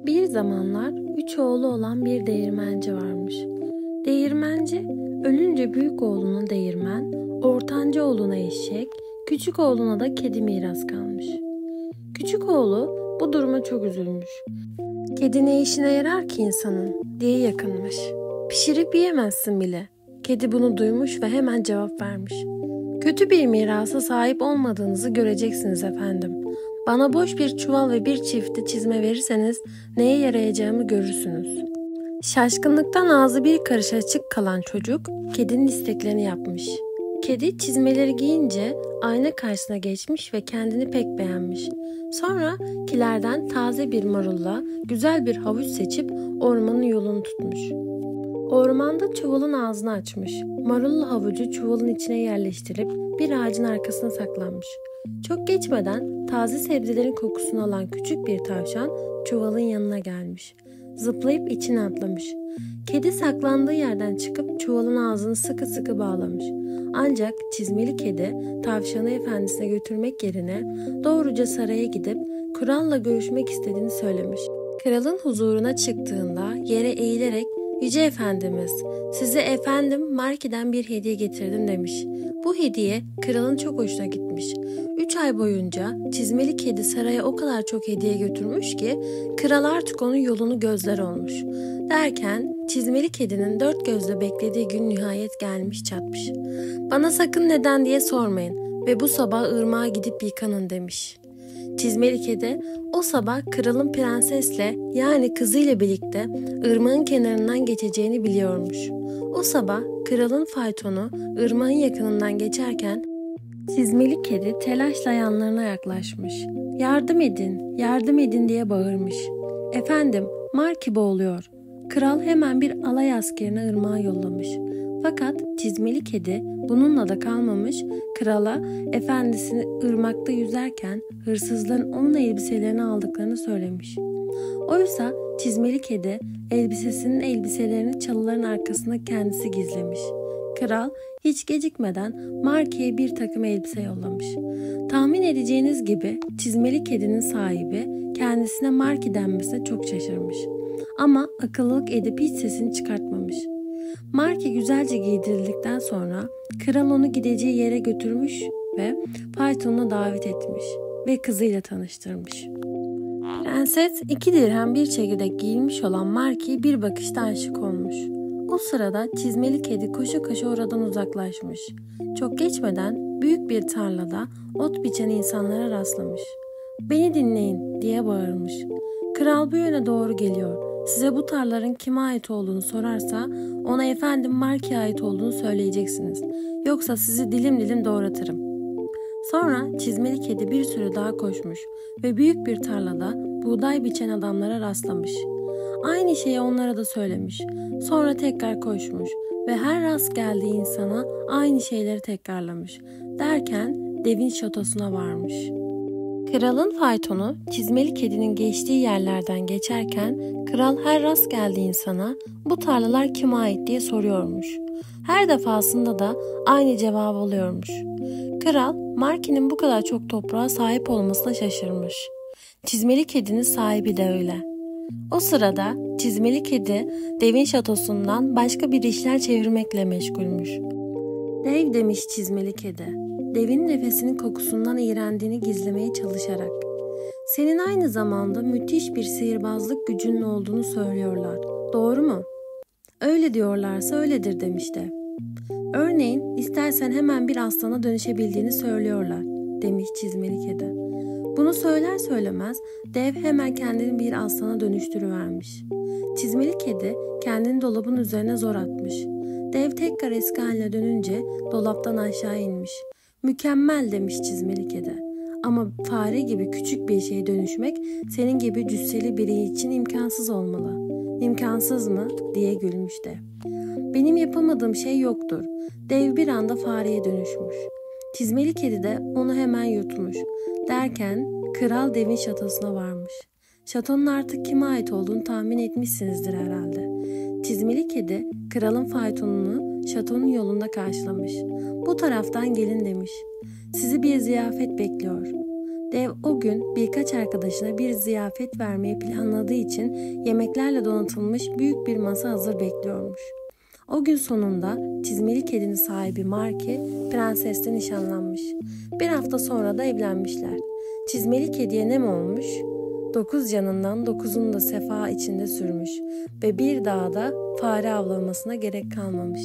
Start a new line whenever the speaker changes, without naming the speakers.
Bir zamanlar 3 oğlu olan bir değirmenci varmış. Değirmenci ölünce büyük oğluna değirmen, ortanca oğluna eşek, küçük oğluna da kedi miras kalmış. Küçük oğlu bu duruma çok üzülmüş. Kedi ne işine yarar ki insanın diye yakınmış. Pişirip yiyemezsin bile. Kedi bunu duymuş ve hemen cevap vermiş. Kötü bir mirasa sahip olmadığınızı göreceksiniz efendim. Bana boş bir çuval ve bir çifte çizme verirseniz neye yarayacağımı görürsünüz. Şaşkınlıktan ağzı bir karış açık kalan çocuk kedinin isteklerini yapmış. Kedi çizmeleri giyince ayna karşısına geçmiş ve kendini pek beğenmiş. Sonra kilerden taze bir marulla güzel bir havuç seçip ormanın yolunu tutmuş. Ormanda çuvalın ağzını açmış. Marullu havucu çuvalın içine yerleştirip bir ağacın arkasına saklanmış. Çok geçmeden taze sebzelerin kokusunu alan küçük bir tavşan çuvalın yanına gelmiş. Zıplayıp içine atlamış. Kedi saklandığı yerden çıkıp çuvalın ağzını sıkı sıkı bağlamış. Ancak çizmeli kedi tavşanı efendisine götürmek yerine doğruca saraya gidip kralla görüşmek istediğini söylemiş. Kralın huzuruna çıktığında yere eğilerek "Yüce Efendimiz, size efendim Marki'den bir hediye getirdim" demiş. Bu hediye kralın çok hoşuna gitmiş. 3 ay boyunca çizmeli kedi saraya o kadar çok hediye götürmüş ki kral artık onun yolunu gözler olmuş. Derken çizmeli kedinin 4 gözle beklediği gün nihayet gelmiş çatmış. "Bana sakın neden diye sormayın ve bu sabah ırmağa gidip yıkanın" demiş. Çizmeli kedi o sabah kralın prensesle yani kızıyla birlikte ırmağın kenarından geçeceğini biliyormuş. O sabah kralın faytonu ırmağın yakınından geçerken çizmeli kedi telaşla yanlarına yaklaşmış. "Yardım edin, yardım edin" diye bağırmış. "Efendim, Marki boğuluyor." Kral hemen bir alay askerini ırmağa yollamış. Fakat çizmeli kedi bununla da kalmamış, krala efendisini ırmakta yüzerken hırsızların onun elbiselerini aldıklarını söylemiş. Oysa çizmeli kedi elbisesinin elbiselerini çalıların arkasında kendisi gizlemiş. Kral hiç gecikmeden Marki'ye bir takım elbise yollamış. Tahmin edeceğiniz gibi çizmeli kedinin sahibi kendisine Marki denmesine çok şaşırmış. Ama akıllılık edip hiç sesini çıkartmamış. Marki güzelce giydirildikten sonra kral onu gideceği yere götürmüş ve faytonuna davet etmiş ve kızıyla tanıştırmış. Prenses 2 dirhem bir çekirdek giyilmiş olan Marki'ye bir bakışta aşık olmuş. O sırada çizmeli kedi koşu koşu oradan uzaklaşmış. Çok geçmeden büyük bir tarlada ot biçen insanlara rastlamış. "Beni dinleyin" diye bağırmış. "Kral bu yöne doğru geliyor. Size bu tarlaların kime ait olduğunu sorarsa ona efendim Marki'ye ait olduğunu söyleyeceksiniz. Yoksa sizi dilim dilim doğratırım." Sonra çizmeli kedi bir süre daha koşmuş ve büyük bir tarlada buğday biçen adamlara rastlamış. Aynı şeyi onlara da söylemiş. Sonra tekrar koşmuş ve her rast geldiği insana aynı şeyleri tekrarlamış. Derken devin şatosuna varmış. Kralın faytonu çizmeli kedinin geçtiği yerlerden geçerken kral her rast geldiği insana "Bu tarlalar kime ait?" diye soruyormuş. Her defasında da aynı cevap alıyormuş. Kral Marki'nin bu kadar çok toprağa sahip olmasına şaşırmış. Çizmeli kedinin sahibi de öyle. O sırada çizmeli kedi devin şatosundan başka bir işler çevirmekle meşgulmüş. "Dev" demiş çizmeli kedi, devin nefesinin kokusundan iğrendiğini gizlemeye çalışarak. "Senin aynı zamanda müthiş bir sihirbazlık gücünün olduğunu söylüyorlar. Doğru mu?" "Öyle diyorlarsa öyledir" demiş dev. "Örneğin istersen hemen bir aslana dönüşebildiğini söylüyorlar" demiş çizmeli kedi. Bunu söyler söylemez dev hemen kendini bir aslana dönüştürüvermiş. Çizmeli kedi kendini dolabın üzerine zor atmış. Dev tekrar eski haline dönünce dolaptan aşağı inmiş. "Mükemmel" demiş çizmeli kedi. "Ama fare gibi küçük bir şeye dönüşmek senin gibi cüsseli biri için imkansız olmalı." "İmkansız mı?" diye gülmüş dev. "Benim yapamadığım şey yoktur." Dev bir anda fareye dönüşmüş. Çizmeli kedi de onu hemen yutmuş. Derken kral devin şatosuna varmış. Şatonun artık kime ait olduğunu tahmin etmişsinizdir herhalde. Çizmeli kedi kralın faytonunu şatonun yolunda karşılamış. "Bu taraftan gelin" demiş. "Sizi bir ziyafet bekliyor." Dev o gün birkaç arkadaşına bir ziyafet vermeyi planladığı için yemeklerle donatılmış büyük bir masa hazır bekliyormuş. O gün sonunda çizmeli kedinin sahibi Marky prensesle nişanlanmış. Bir hafta sonra da evlenmişler. Çizmeli kediye ne mi olmuş? 9 canından 9'unu da sefa içinde sürmüş ve bir daha da fare avlamasına gerek kalmamış.